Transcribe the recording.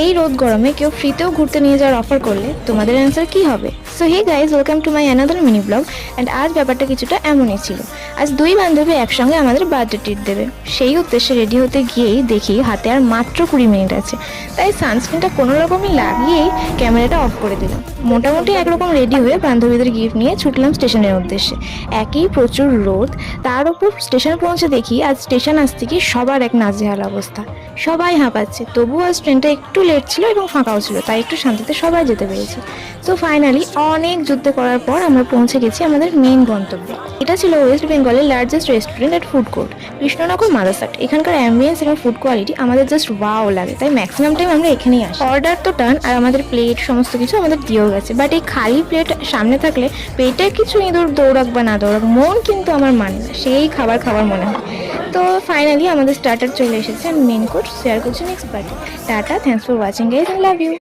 এই রোদ গরমে কেউ ফ্রিতেও ঘুরতে নিয়ে যাওয়ার অফার করলে তোমাদের অ্যান্সার কি হবে? So hey guys, welcome to my another mini blog. And আজ ব্যাপারটা কিছুটা এমনই ছিল। আজ দুই বান্ধবী একসঙ্গে আমাদের বার্থডে ট্রিট দেবে। সেই উদ্দেশ্যে রেডি হতে গিয়েই দেখি হাতে আর মাত্র 20 মিনিট আছে। তাই সানস্ক্রিনটা কোনো রকমই লাগিয়েই ক্যামেরাটা অফ করে দিলাম। মোটামুটি একরকম রেডি হয়ে বান্ধবীদের গিফট নিয়ে ছুটলাম স্টেশনের উদ্দেশ্যে। একই প্রচুর রোদ, তার উপর স্টেশন পৌঁছে দেখি আজ স্টেশন আসতে কি সবার এক নাজেহাল অবস্থা। সবাই হাঁপাচ্ছে, তবুও আজ ট্রেনটা একটু লেট ছিল এবং ফাঁকাও ছিল, তাই একটু শান্তিতে সবাই যেতে পেরেছি। তো ফাইনালি অনেক যুদ্ধ করার পর আমরা পৌঁছে গেছি আমাদের মেইন গন্তব্যে। এটা ছিল ওয়েস্ট বেঙ্গলের largest restaurant at food court, Krishnanagar মাদারসাট। এখানকার অ্যাম্বিয়েন্স এবং ফুড কোয়ালিটি আমাদের জাস্ট ওয়াও লাগে, তাই ম্যাক্সিমাম টাইম আমরা এখানেই আসি। অর্ডার তো টান, আর আমাদের প্লেট সমস্ত কিছু আমাদের দিয়েও গেছে, বাট এই খালি প্লেট সামনে থাকলে পেটে কিছু ইঁদুর দৌড়াক বা না দৌড়াক, মন কিন্তু আমার মানে না, সেই খাবার খাবার মনে হয়। তো ফাইনালি আমাদের স্টার্টার চলে এসেছে, মেন কোর্স শেয়ার করছি next party. Tata, thanks for watching guys, I love you.